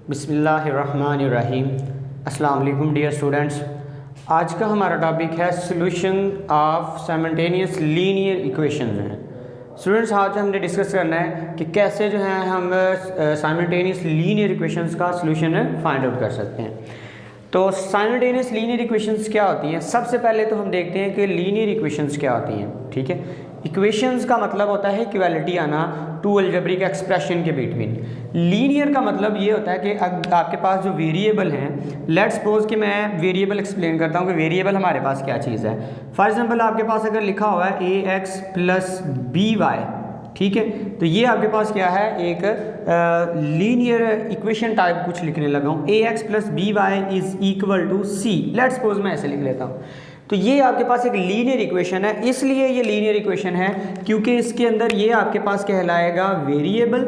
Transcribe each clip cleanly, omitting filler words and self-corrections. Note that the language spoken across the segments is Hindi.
बिस्मिल्लाहिर्रहमानिर्रहीम। अस्सलाम वालेकुम डियर स्टूडेंट्स। आज का हमारा टॉपिक है solution of simultaneous linear equations हैं। स्टूडेंट्स, आज हमने डिस्कस करना है कि कैसे जो है हम साइमल्टेनियस लीनियर इक्वेशंस का सॉल्यूशन फाइंड आउट कर सकते हैं। तो साइमल्टेनियस लीनियर इक्वेशंस क्या होती हैं? सबसे पहले तो हम देखते हैं कि लीनियर इक्वेशंस क्या होती हैं। ठीक है, इक्वेशंस का मतलब होता है इक्वालिटी आना टू अलजेब्रिक एक्सप्रेशन के बिटवीन। लीनियर का मतलब ये होता है कि आपके पास जो वेरिएबल हैं, लेट्स सपोज कि मैं वेरिएबल एक्सप्लेन करता हूँ कि वेरिएबल हमारे पास क्या चीज़ है। फॉर एग्जांपल आपके पास अगर लिखा हुआ है ax प्लस by, ठीक है, तो ये आपके पास क्या है, एक लीनियर इक्वेशन टाइप कुछ लिखने लगा हूँ। ax plus by is equal to c, let's suppose मैं ऐसे लिख लेता हूँ। तो ये आपके पास एक लीनियर इक्वेशन है। इसलिए ये लीनियर इक्वेशन है क्योंकि इसके अंदर ये आपके पास कहलाएगा वेरिएबल,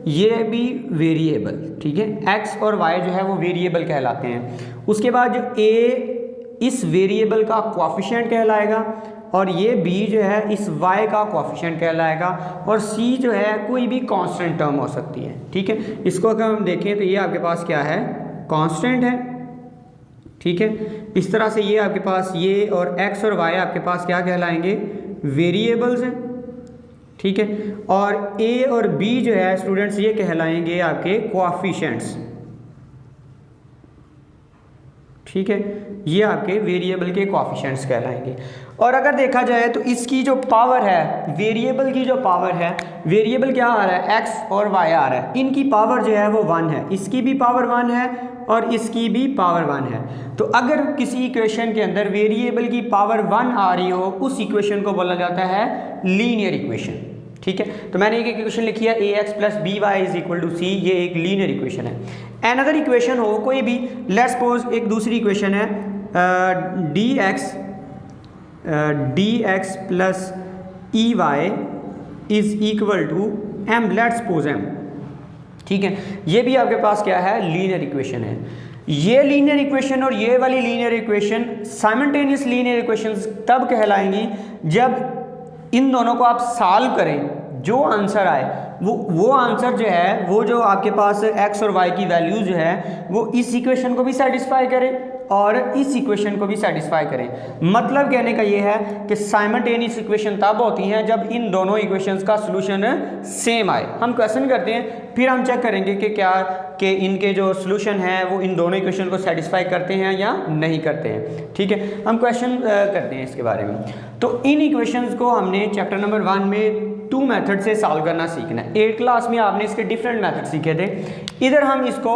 ये भी वेरिएबल, ठीक है, x और y जो है वो वेरिएबल कहलाते हैं। उसके बाद जो a इस वेरिएबल का कोएफिशिएंट कहलाएगा और ये b जो है इस y का कोएफिशिएंट कहलाएगा और c जो है कोई भी कांस्टेंट टर्म हो सकती है। ठीक है, इसको अगर हम देखें तो ये आपके पास क्या है, कांस्टेंट है। ठीक है, इस तरह से ये आपके पास ये और x और y आपके पास क्या कहलाएंगे, वेरिएबल्स हैं। ठीक है, और a और b जो है स्टूडेंट्स ये कहलाएंगे आपके कोएफिशिएंट्स। ठीक है, ये आपके वेरिएबल के कोएफिशिएंट्स कहलाएंगे। और अगर देखा जाए तो इसकी जो पावर है, वेरिएबल की जो पावर है, वेरिएबल क्या आ रहा है, x और y आ रहा है, इनकी पावर जो है वो 1 है। इसकी भी पावर 1 है और इसकी भी पावर 1 है। तो अगर किसी इक्वेशन के अंदर वेरिएबल की पावर 1 आ रही हो, उस इक्वेशन को बोला जाता है लीनियर इक्वेशन। ठीक है, तो मैंने एक इक्वेशन लिखी है ax plus by is equal to c, ये एक लीनियर इक्वेशन है। अनदर इक्वेशन हो कोई भी, लेट्स सपोज एक दूसरी इक्वेशन है dx plus ey is equal to m, let's suppose m। ठीक है, ये भी आपके पास क्या है, लीनियर इक्वेशन है। ये लीनियर इक्वेशन और ये वाली linear equation simultaneous linear equations तब कहलाएंगी जब इन दोनों को आप सॉल्व करें, जो आंसर आए वो आंसर जो है वो जो आपके पास x और y की वैल्यू जो है वो इस इक्वेशन को भी सेटिस्फाई करे और इस इक्वेशन को भी सेटिस्फाई करें। मतलब कहने का ये है कि साइमल्टेनियस इक्वेशन तब होती हैं जब इन दोनों इक्वेशंस का सॉल्यूशन सेम आए। हम क्वेश्चन करते हैं, फिर हम चेक करेंगे कि क्या कि इनके जो सॉल्यूशन है वो इन दोनों इक्वेशन को सेटिस्फाई करते हैं या नहीं करते हैं। ठीक है, हम क्वेश्चन करते हैं इसके बारे में। तो इन इक्वेशंस को हमने चैप्टर नंबर 1 में 2 मेथड से सॉल्व करना सीखना है। 8th क्लास में आपने इसके डिफरेंट मेथड सीखे थे। इधर हम इसको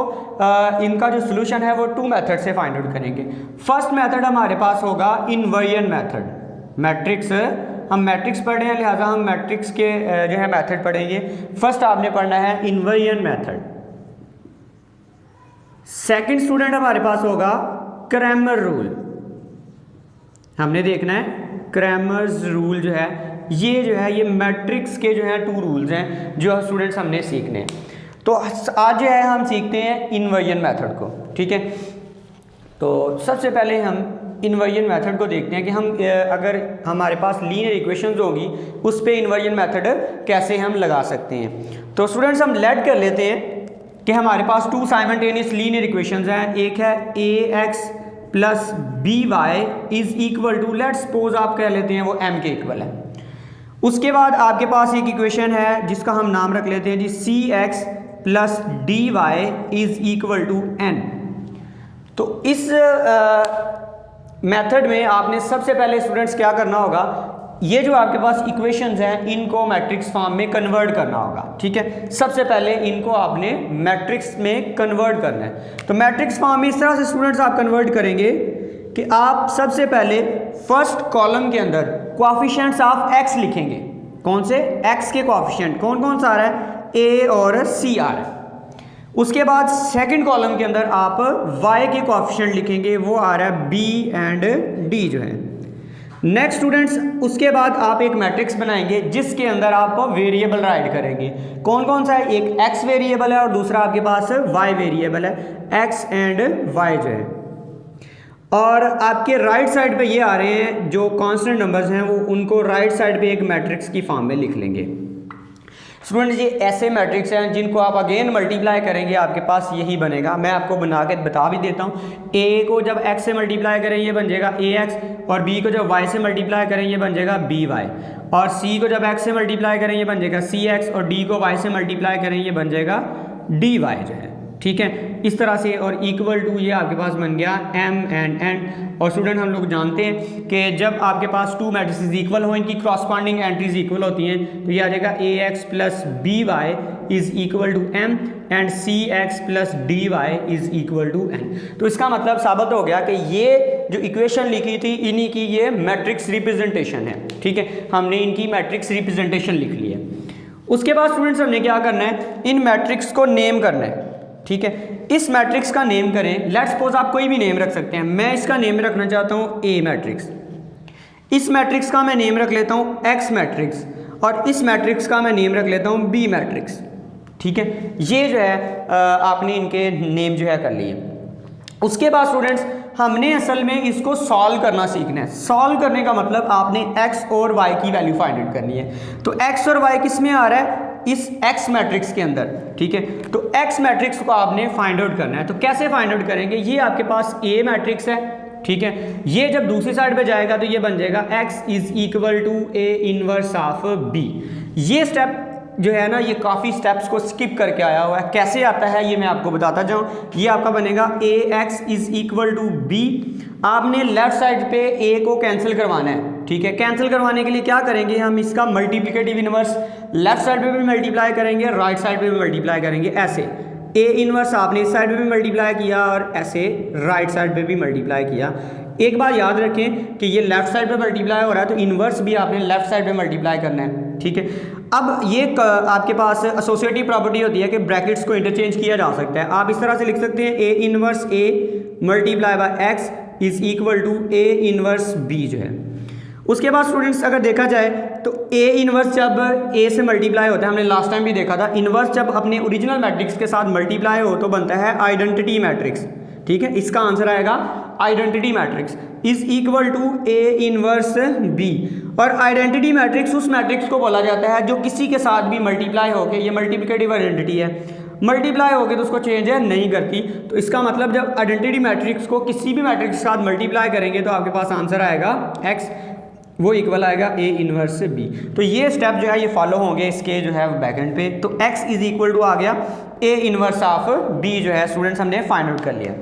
इनका जो सॉल्यूशन है वो 2 मेथड से फाइंड आउट करेंगे। फर्स्ट मेथड हमारे पास होगा इनवर्जन मेथड। मैट्रिक्स, हम मैट्रिक्स पढ़ रहे हैं लिहाजा हम मैट्रिक्स के जो है मेथड पढ़ेंगे। फर्स्ट आपने पढ़ना है इनवर्जन मेथड। सेकंड स्टूडेंट हमारे पास होगा क्रैमर रूल। हमने देखना है क्रैमर्स रूल जो है ये मैट्रिक्स के जो है 2 रूल्स हैं जो स्टूडेंट्स हमने सीखने हैं। तो आज जो है हम सीखते हैं इनवर्जन मेथड को। ठीक है, तो सबसे पहले हम इनवर्जन मेथड को देखते हैं कि हम अगर हमारे पास लीनियर इक्वेशंस होगी उस पे इनवर्जन मेथड कैसे हम लगा सकते हैं। तो स्टूडेंट्स हम लेट कर लेते हैं कि हमारे पास 2 साइमल्टेनियस लीनियर इक्वेशंस हैं। एक है ax plus by is equal to, let's suppose आप कह लेते हैं वो m के इक्वल है। उसके बाद आपके पास एक इक्वेशन है जिसका हम नाम रख लेते हैं जी cx plus dy is equal to n। तो इस मेथड में आपने सबसे पहले स्टूडेंट्स क्या करना होगा, ये जो आपके पास इक्वेशंस हैं इनको मैट्रिक्स फॉर्म में कन्वर्ट करना होगा। ठीक है, सबसे पहले इनको आपने मैट्रिक्स में कन्वर्ट करना है। तो मैट्रिक्स फॉर्म में इस तरह से स्टूडेंट्स आप कन्वर्ट करेंगे कि आप सबसे पहले फर्स्ट कॉलम के अंदर कोएफिशिएंट्स ऑफ x लिखेंगे। कौन से, x के कोएफिशिएंट कौन कौन सा आ रहा है, a और c आ रहा है। उसके बाद सेकंड कॉलम के अंदर आप y के कोएफिशिएंट लिखेंगे, वो आ रहा है b एंड d जो है। नेक्स्ट स्टूडेंट्स उसके बाद आप एक मैट्रिक्स बनाएंगे जिसके अंदर आप वेरिएबल राइट करेंगे। कौन कौन सा है, एक x वेरिएबल है और दूसरा आपके पास y वेरिएबल है, x एंड y जो है। और आपके राइट साइड पे ये आ रहे हैं जो कांस्टेंट नंबर्स हैं, वो उनको राइट साइड पे एक मैट्रिक्स की फॉर्म में लिख लेंगे। स्टूडेंट ये ऐसे मैट्रिक्स हैं जिनको आप अगेन मल्टीप्लाई करेंगे आपके पास यही बनेगा। मैं आपको बना के बता भी देता हूँ। ए को जब x से मल्टीप्लाई करें ये बन जाएगा ax, और b को जब y से मल्टीप्लाई करें ये बन जाएगा by, और c को जब x से मल्टीप्लाई करें ये बन जाएगा cx, और d को y से मल्टीप्लाई करें ये बन जाएगा dy जो है। ठीक है, इस तरह से, और इक्वल टू ये आपके पास बन गया m एंड n। और स्टूडेंट हम लोग जानते हैं कि जब आपके पास टू मैट्रिसेस इक्वल हो, इनकी क्रॉसपॉन्डिंग एंट्रीज इक्वल होती हैं, तो ये आ जाएगा ax plus by is equal to m and cx plus dy is equal to n। तो इसका मतलब साबित हो गया कि ये जो इक्वेशन लिखी थी इन्हीं की ये मैट्रिक्स रिप्रेजेंटेशन है। ठीक है, हमने इनकी मैट्रिक्स रिप्रेजेंटेशन लिख ली है। उसके बाद स्टूडेंट्स हमने क्या करना है, इन मैट्रिक्स को नेम करना है। ठीक है, इस मैट्रिक्स का नेम करें। लेट्स सपोज आप कोई भी नेम रख सकते हैं। मैं इसका नेम रखना चाहता हूँ ए मैट्रिक्स, इस मैट्रिक्स का मैं नेम रख लेता हूँ एक्स मैट्रिक्स, और इस मैट्रिक्स का मैं नेम रख लेता हूँ बी मैट्रिक्स। ठीक है, ये जो है आपने इनके नेम जो है कर लिए। उसके बाद स्टूडेंट्स हमने असल में इसको सॉल्व करना सीखना है। सॉल्व करने का मतलब आपने x और y की वैल्यू फाइंड आउट करनी है। तो x और y किस में आ रहा है, इस x मैट्रिक्स के अंदर। ठीक है, तो x मैट्रिक्स को आपने फाइंड आउट करना है। तो कैसे फाइंड आउट करेंगे, ये आपके पास a मैट्रिक्स है। ठीक है, ये जब दूसरी साइड पे जाएगा तो ये बन जाएगा x is equal to a inverse of b। ये स्टेप जो है ना, ये काफ़ी स्टेप्स को स्किप करके आया हुआ है। कैसे आता है ये मैं आपको बताता जाऊँ। ये आपका बनेगा ax is equal to b। आपने लेफ्ट साइड पे a को कैंसिल करवाना है। ठीक है, कैंसिल करवाने के लिए क्या करेंगे, हम इसका मल्टीप्लिकेटिव इनवर्स लेफ्ट साइड पे भी मल्टीप्लाई करेंगे, राइट साइड पे भी मल्टीप्लाई करेंगे। ऐसे a इनवर्स आपने इस साइड पे भी मल्टीप्लाई किया और ऐसे राइट साइड पे भी मल्टीप्लाई किया। एक बात याद रखें कि ये लेफ्ट साइड पे मल्टीप्लाई हो रहा है तो इनवर्स भी आपने लेफ्ट साइड पे मल्टीप्लाई करना है। ठीक है, अब ये आपके पास एसोसिएटिव प्रॉपर्टी होती है कि ब्रैकेट्स को इंटरचेंज किया जा सकता है। आप इस तरह से लिख सकते हैं a inverse a multiply by x is equal to a inverse b जो है। उसके बाद स्टूडेंट्स अगर देखा जाए तो a इनवर्स जब a से मल्टीप्लाई होता है, हमने लास्ट टाइम भी देखा था, इनवर्स जब अपने ओरिजिनल मैट्रिक्स के साथ मल्टीप्लाई हो तो बनता है आइडेंटिटी मैट्रिक्स। ठीक है, इसका आंसर आएगा identity matrix is equal to a inverse b। और आइडेंटिटी मैट्रिक्स उस मैट्रिक्स को बोला जाता है जो किसी के साथ भी मल्टीप्लाई होके, ये मल्टीप्लिकेटिव आइडेंटिटी है, मल्टीप्लाई होके तो उसको चेंज है नहीं करती। तो इसका मतलब जब आइडेंटिटी मैट्रिक्स को किसी भी मैट्रिक्स के साथ मल्टीप्लाई करेंगे तो आपके पास आंसर आएगा x, वो इक्वल आएगा a इनवर्स से b। तो ये स्टेप जो है ये फॉलो होंगे इसके जो है बैकएंड पे। तो x इज इक्वल टू आ गया a इनवर्स ऑफ b जो है स्टूडेंट्स हमने फाइंड आउट कर लिया।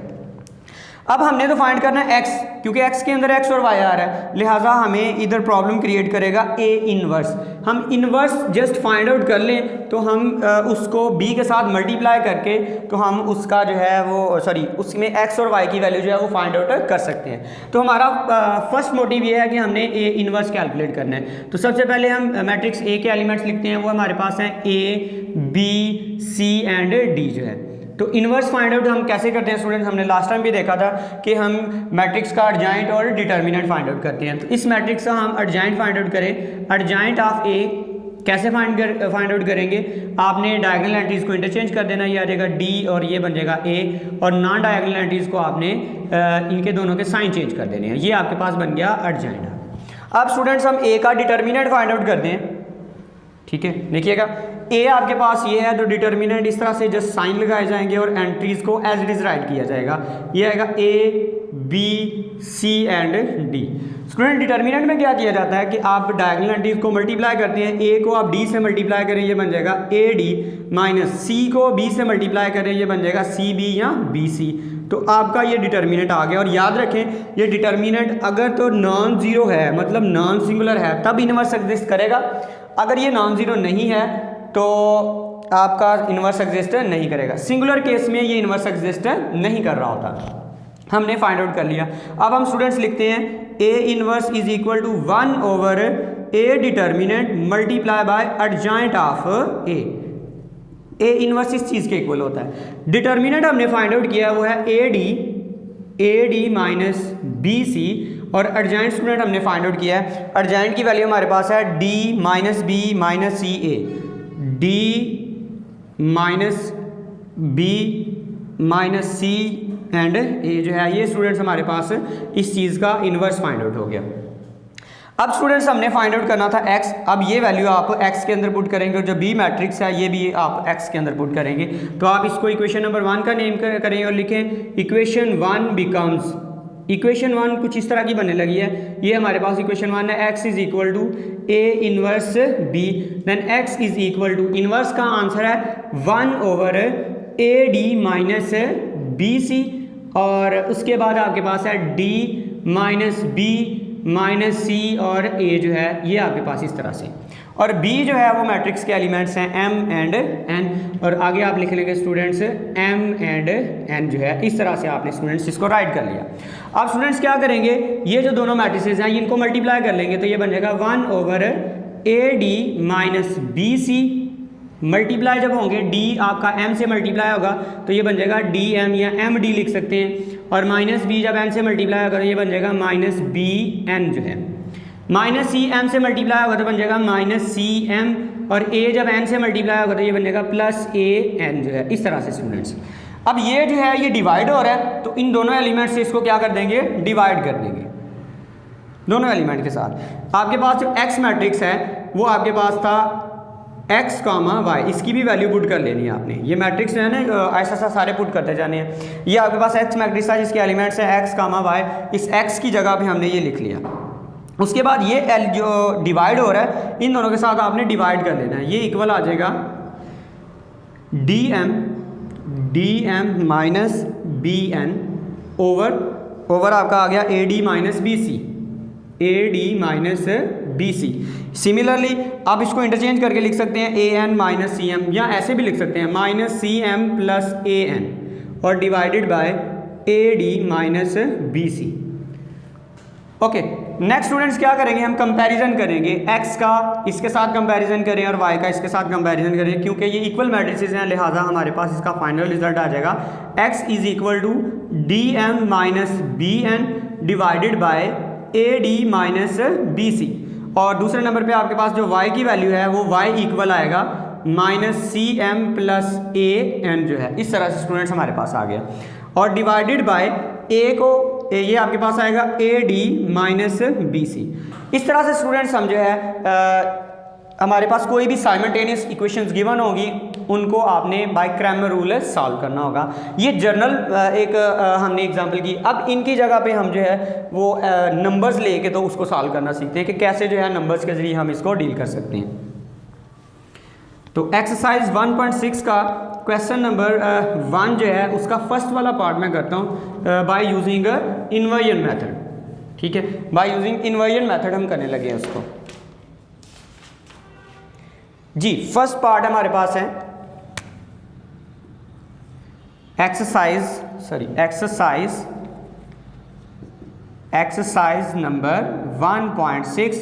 अब हमने तो फाइंड करना है x, क्योंकि x के अंदर x और y आ रहा है, लिहाजा हमें इधर प्रॉब्लम क्रिएट करेगा a इनवर्स। हम इनवर्स जस्ट फाइंड आउट कर लें तो हम उसको b के साथ मल्टीप्लाई करके तो हम उसका जो है वो उसमें x और y की वैल्यू जो है वो फाइंड आउट कर सकते हैं। तो हमारा फर्स्ट मोटिव ये है कि हमने a इनवर्स कैलकुलेट करना है। तो सबसे पहले हम मैट्रिक्स a के एलिमेंट्स लिखते हैं, वो हमारे पास हैं a b c and d जो है। तो इनवर्स फाइंड आउट हम कैसे करते हैं स्टूडेंट्स, हमने लास्ट टाइम भी देखा था कि हम मैट्रिक्स का एडजॉइंट और डिटर्मिनेंट फाइंड आउट करते हैं। तो इस मैट्रिक्स का हम एडजॉइंट फाइंड आउट करें, एडजॉइंट ऑफ ए कैसे फाइंड आउट करेंगे, आपने डायगोनल एंट्रीज को इंटरचेंज कर देना, ये आ जाएगा डी और ये बन जाएगा ए, और नॉन डायगोनल एंट्रीज को आपने इनके दोनों के साइन चेंज कर देने हैं। ये आपके पास बन गया एडजॉइंट। अब स्टूडेंट्स हम ए का डिटर्मिनेंट फाइंड आउट करते हैं। ठीक है, देखिएगा ए आपके पास ये है तो डिटर्मिनेंट इस तरह से जस्ट साइन लगाए जाएंगे और एंट्रीज को एज इट इज राइट किया जाएगा। ये आएगा A B C and D. Student determinant में क्या किया जाता है कि आप डायगोनल एंट्रीज को मल्टीप्लाई करते हैं, ए को आप डी से मल्टीप्लाई करें ये बन जाएगा ए डी, माइनस सी को बी से मल्टीप्लाई करें ये बन जाएगा सी बी या बी सी। तो आपका ये डिटर्मिनेंट आ गया। और याद रखें ये डिटर्मिनेंट अगर तो नॉन जीरो है मतलब नॉन सिंगुलर है तब इनवर्स एग्जिस्ट करेगा, अगर ये नॉन जीरो नहीं है तो आपका इनवर्स एग्जिस्ट नहीं करेगा। सिंगुलर केस में ये इनवर्स एग्जिस्ट नहीं कर रहा होता। हमने फाइंड आउट कर लिया। अब हम स्टूडेंट्स लिखते हैं A inverse is equal to 1 over A determinant multiply by adjoint of A. A inverse इस चीज़ के इक्वल होता है। डिटर्मिनेंट हमने फाइंड आउट किया वो है A D minus B C, और एडजॉइंट स्टूडेंट हमने फाइंड आउट किया है। एडजॉइंट की वैल्यू हमारे पास है D minus B minus C A, D minus B minus C and A जो है ये स्टूडेंट्स हमारे पास इस चीज़ का इन्वर्स फाइंड आउट हो गया। अब स्टूडेंट्स हमने फाइंड आउट करना था x। अब ये वैल्यू आप x के अंदर पुट करेंगे और जो b मैट्रिक्स है ये भी आप x के अंदर पुट करेंगे। तो आप इसको इक्वेशन नंबर 1 का नेम करेंगे और लिखें इक्वेशन 1 बिकम्स, इक्वेशन 1 कुछ इस तरह की बनने लगी है। ये हमारे पास इक्वेशन 1 है, x is equal to a inverse b, then x is equal to, inverse का आंसर है 1 ओवर ad माइनस bc, और उसके बाद आपके पास है d माइनस b माइनस सी और a जो है ये आपके पास इस तरह से, और b जो है वो मैट्रिक्स के एलिमेंट्स हैं m एंड n, और आगे आप लिख लेंगे स्टूडेंट्स m एंड n जो है इस तरह से आपने स्टूडेंट्स इसको राइट कर लिया। अब स्टूडेंट्स क्या करेंगे, ये जो दोनों मैट्रिसेस हैं इनको मल्टीप्लाई कर लेंगे तो ये बन जाएगा 1 over ad minus bc, multiply जब होंगे d आपका m से मल्टीप्लाई होगा तो ये बन जाएगा dm या md लिख सकते हैं, और माइनस b जब n से मल्टीप्लाई होगा तो ये बन जाएगा माइनस bn जो है, माइनस सी m से मल्टीप्लाई होगा तो बन जाएगा माइनस सी m, और a जब n से मल्टीप्लाई होगा तो ये बन जाएगा प्लस a n जो है इस तरह से स्टूडेंट्स। अब ये जो है ये डिवाइड हो रहा है तो इन दोनों एलिमेंट से इसको क्या कर देंगे, डिवाइड कर देंगे दोनों एलिमेंट के साथ। आपके पास जो x मैट्रिक्स है वो आपके पास था x कामा y, इसकी भी वैल्यू पुट कर लेनी है आपने। ये मैट्रिक्स जो है ना ऐसा ऐसा सारे पुट करते जाने हैं। ये आपके पास x मैट्रिक्स है जिसके एलिमेंट्स हैं x कामा y, इस x की जगह पे हमने ये लिख लिया। उसके बाद ये l जो डिवाइड हो रहा है इन दोनों के साथ आपने डिवाइड कर लेना है, ये इक्वल आ जाएगा dm माइनस bn ओवर आपका आ गया ad माइनस bc। सिमिलरली आप इसको इंटरचेंज करके लिख सकते हैं an माइनस सी एम, या ऐसे भी लिख सकते हैं minus C M plus A N और divided by ad minus bc। Okay, next students क्या करेंगे, हम कंपैरिजन करेंगे, x का इसके साथ कंपैरिजन करें और y का इसके साथ कंपैरिजन करें, क्योंकि ये इक्वल मैट्रिसेस हैं लिहाजा हमारे पास इसका फाइनल रिजल्ट आ जाएगा x is equal to dm minus bn divided by ad minus bc, और दूसरे नंबर पे आपके पास जो y की वैल्यू है वो y इक्वल आएगा minus C M plus A N जो है इस तरह से स्टूडेंट्स हमारे पास आ गया, और डिवाइडेड बाय a को ये आपके पास आएगा ad माइनस bc। इस तरह से स्टूडेंट्स हम जो है हमारे पास कोई भी साइमल्टेनियस इक्वेशंस गिवन होगी उनको आपने बाय क्रैमर रूल सॉल्व करना होगा। ये जनरल एक हमने एग्जांपल की। अब इनकी जगह पे हम जो है वो नंबर्स लेके तो उसको सॉल्व करना सीखते हैं कि कैसे जो है नंबर्स के जरिए हम इसको डील कर सकते हैं। तो एक्सरसाइज 1.6 का क्वेश्चन नंबर 1 जो है उसका फर्स्ट वाला पार्ट मैं करता हूँ बाय यूजिंग इन्वर्जन मेथड। ठीक है, बाय यूजिंग इन्वर्जन मेथड हम करने लगे हैं उसको। जी, फर्स्ट पार्ट हमारे पास है exercise number 1.6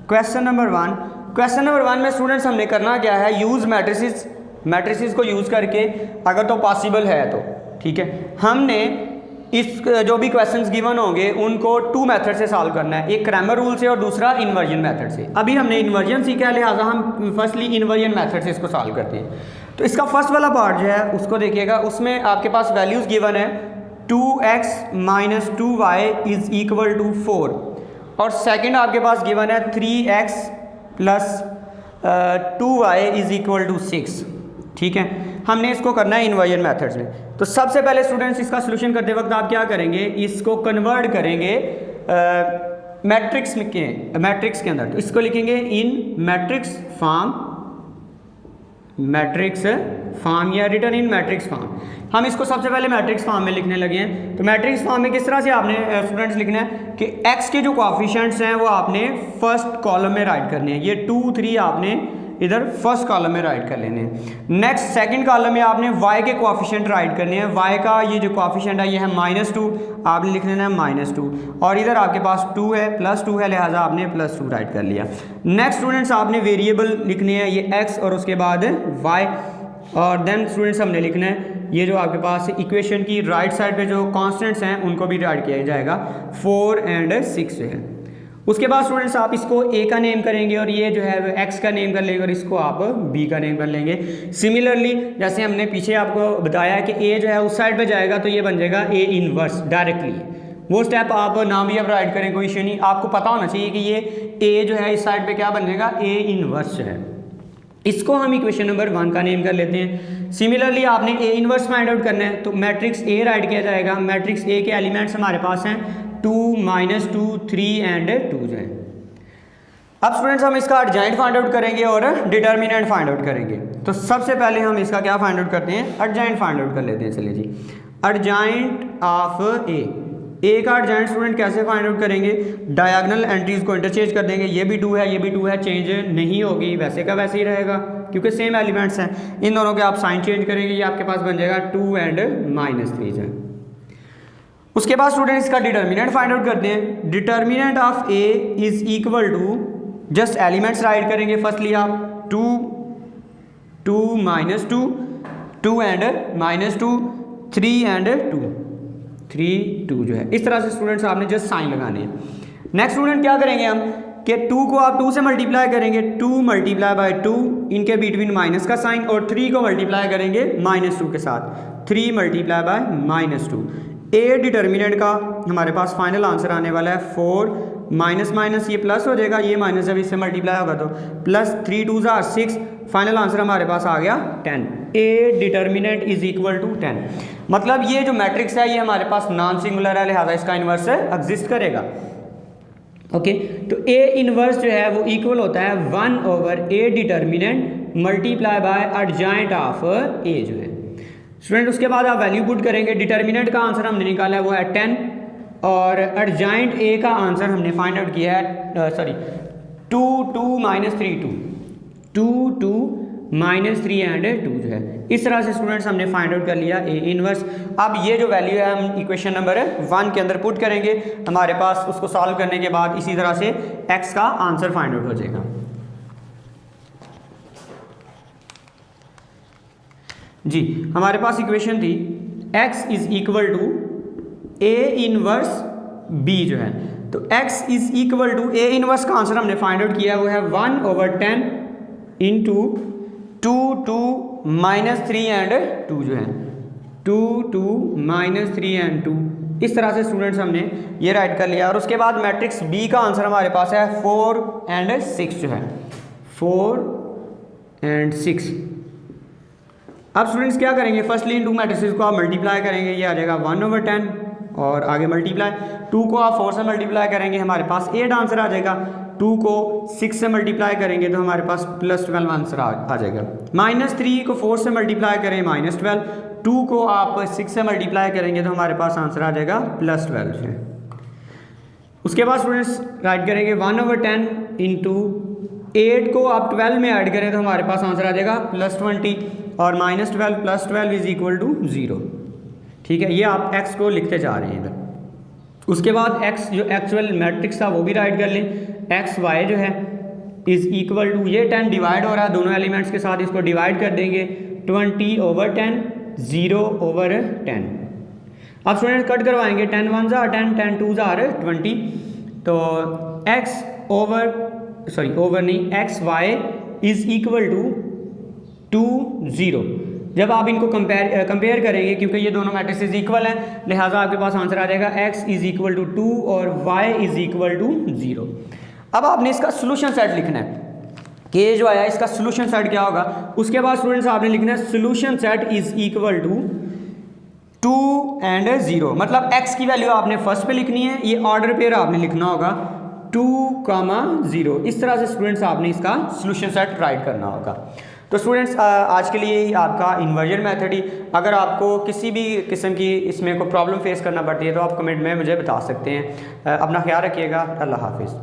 question number 1। Question number 1 में स्टूडेंट्स हमने करना क्या है, यूज मैट्रिसेस को यूज करके अगर तो पॉसिबल है तो ठीक है हमने इस जो भी क्वेश्चंस गिवन होंगे उनको 2 मेथड से सॉल्व करना है, एक क्रैमर रूल से और दूसरा इन्वर्जन मेथड से। अभी हमने इन्वर्जन सीखा है लिहाजा हम फर्स्टली इन्वर्जन मेथड से इसको सॉल्व करते हैं। तो इसका फर्स्ट वाला पार्ट जो है उसको देखिएगा, उसमें आपके पास वैल्यूज़ गिवन है 2x minus 2y is equal to 4, और सेकेंड आपके पास गिवन है 3x plus 2y is equal to 6। ठीक है, हमने इसको करना है इन्वर्जन मेथड्स में। तो सबसे पहले स्टूडेंट्स इसका सोल्यूशन करते वक्त आप क्या करेंगे, इसको कन्वर्ट करेंगे मैट्रिक्स के अंदर। तो इसको लिखेंगे इन मैट्रिक्स फॉर्म या रिटर्न इन मैट्रिक्स फॉर्म। हम इसको सबसे पहले मैट्रिक्स फॉर्म में लिखने लगे हैं। तो मैट्रिक्स फॉर्म में किस तरह से आपने स्टूडेंट्स लिखना है कि x के जो कोएफिशिएंट्स हैं वो आपने फर्स्ट कॉलम में राइट करने हैं, ये 2 3 आपने इधर फर्स्ट कॉलम में राइट कर लेने हैं। नेक्स्ट सेकंड कॉलम में आपने y के कोएफिशिएंट राइट करने हैं, y का ये जो कोएफिशिएंट है ये है -2, आपने लिख लेना है -2, और इधर आपके पास 2 है +2 है लिहाजा आपने +2 राइट कर लिया। नेक्स्ट स्टूडेंट्स आपने वेरिएबल लिखने हैं ये x और उसके बाद y, और देन स्टूडेंट्स हमने लिखना है ये जो आपके पास इक्वेशन की राइट साइड पे जो कॉन्स्टेंट्स हैं उनको भी राइट किया जाएगा 4 और 6 जो है। उसके बाद स्टूडेंट्स आप इसको a का नेम करेंगे और ये जो है x का नेम कर लेंगे और इसको आप b का नेम कर लेंगे। सिमिलरली जैसे हमने पीछे आपको बताया कि a जो है उस साइड पे जाएगा तो ये बन जाएगा a इनवर्स डायरेक्टली, वो स्टेप आप नाम भी अब राइट करें, कोई इशू नहीं। आपको पता होना चाहिए कि ये ए जो है इस साइड पे क्या बनेगा, ए इनवर्स है। इसको हम इक्वेशन नंबर 1 का नेम कर लेते हैं। सिमिलरली आपने ए इनवर्स फाइंड आउट करना है, तो मैट्रिक्स ए राइट किया जाएगा। मैट्रिक्स ए के एलिमेंट्स हमारे पास हैं 2, -2, 3 एंड 2 जो है। अब स्टूडेंट्स हम इसका एडजॉइंट फाइंड आउट करेंगे और डिटर्मिनेंट फाइंड आउट करेंगे। तो सबसे पहले हम इसका क्या फाइंड आउट करते हैं, एडजॉइंट फाइंड आउट कर लेते हैं। चलिए जी, एडजॉइंट ऑफ ए का एडजॉइंट स्टूडेंट कैसे फाइंड आउट करेंगे, डायगोनल एंट्रीज को इंटरचेंज कर देंगे। ये भी 2 है, ये भी 2 है, चेंज नहीं होगी, वैसे का वैसे ही रहेगा क्योंकि सेम एलिमेंट्स हैं। इन दोनों के आप साइन चेंज करेंगे, ये आपके पास बन जाएगा 2 एंड -3 है। उसके बाद स्टूडेंट इसका डिटर्मिनेंट फाइंड आउट करते हैं। Determinant of A is equal to, just elements write करेंगे। फर्स्टली आप 2, 2 -2, 2 एंड -2, 3 एंड 2, 3, 2 जो है। इस तरह से स्टूडेंट्स आपने जस्ट साइन लगाने हैं। नेक्स्ट स्टूडेंट क्या करेंगे हम कि 2 को आप 2 से मल्टीप्लाई करेंगे, 2 × 2, इनके बिटवीन माइनस का साइन, और 3 को मल्टीप्लाई करेंगे -2 के साथ, 3 × -2। ए डिटर्मिनेंट का हमारे पास फाइनल आंसर आने वाला है 4, माइनस ये प्लस हो जाएगा, ये माइनस जब इससे मल्टीप्लाई होगा तो प्लस 3 2 6, फाइनल आंसर हमारे पास आ गया 10। A determinant is equal to 10। मतलब ये जो मैट्रिक्स है ये हमारे पास नॉन सिंगुलर है, लिहाजा इसका इन्वर्स एग्जिस्ट करेगा। ओके, तो ए इनवर्स जो है वो इक्वल होता है 1/a determinant multiply by adjoint of A जो है। स्टूडेंट उसके बाद आप वैल्यू पुट करेंगे। डिटर्मिनेंट का आंसर हमने निकाला है वो है 10, और एडजॉइंट ए का आंसर हमने फाइंड आउट किया है 2, 2 -3, 2, 2 -3 एंड 2 जो है। इस तरह से स्टूडेंट्स हमने फाइंड आउट कर लिया ए इनवर्स। अब ये जो वैल्यू है हम इक्वेशन नंबर 1 के अंदर पुट करेंगे। हमारे पास उसको सॉल्व करने के बाद इसी तरह से x का आंसर फाइंड आउट हो जाएगा। जी, हमारे पास इक्वेशन थी x is equal to a inverse b जो है। तो x is equal to a inverse का आंसर हमने फाइंड आउट किया वो है 1/10 इंटू 2, 2 -3 एंड 2 जो है, 2, 2 -3 एंड 2। इस तरह से स्टूडेंट्स हमने ये राइट कर लिया। और उसके बाद मैट्रिक्स b का आंसर हमारे पास है 4 एंड 6 जो है, 4 एंड 6। अब स्टूडेंट्स क्या करेंगे, फर्स्टली इन 2 मैट्रिसेस को आप मल्टीप्लाई करेंगे, ये आ जाएगा 1/10 और आगे मल्टीप्लाई 2 को आप 4 से मल्टीप्लाई करेंगे, हमारे पास 8 आंसर आ जाएगा। 2 को 6 से मल्टीप्लाई करेंगे तो हमारे पास +12 आंसर आ जाएगा। -3 को 4 से मल्टीप्लाई करें -12, 2 को आप 6 से मल्टीप्लाई करेंगे तो हमारे पास आंसर आ जाएगा +12 है। उसके बाद स्टूडेंट्स राइट करेंगे 1/10 इंटू 8 को आप 12 में ऐड करें तो हमारे पास आंसर आ जाएगा +20, और -12 + 12 इज इक्वल टू 0। ठीक है, ये आप x को लिखते जा रहे हैं इधर। उसके बाद x जो एक्चुअल मैट्रिक्स था वो भी राइट कर लें। एक्स वाई जो है इज इक्वल टू, ये 10 डिवाइड हो रहा है दोनों एलिमेंट्स के साथ, इसको डिवाइड कर देंगे 20/10, 0/10। अब स्टूडेंट कट करवाएंगे, 10 1 ज़ा 10, 10 2 ज़ा 20। तो x y is equal to 2, 0। जब आप इनको कंपेयर करेंगे, क्योंकि ये दोनों मैट्रिसेस इक्वल हैं, लिहाजा आपके पास आंसर आ जाएगा x इज इक्वल टू 2 और y इज इक्वल टू 0। अब आपने इसका सोल्यूशन सेट लिखना है कि ये जो आया इसका सोल्यूशन सेट क्या होगा। उसके बाद स्टूडेंट्स आपने लिखना है solution set is equal to 2 and 0। मतलब x की वैल्यू आपने फर्स्ट पे लिखनी है, ये ऑर्डर पेयर आपने लिखना होगा 2, 0। इस तरह से स्टूडेंट्स आपने इसका सोल्यूशन सेट राइट करना होगा। तो स्टूडेंट्स आज के लिए आपका इन्वर्जन मेथड ही, अगर आपको किसी भी किस्म की इसमें कोई प्रॉब्लम फेस करना पड़ती है तो आप कमेंट में मुझे बता सकते हैं। अपना ख्याल रखिएगा। अल्लाह हाफिज़।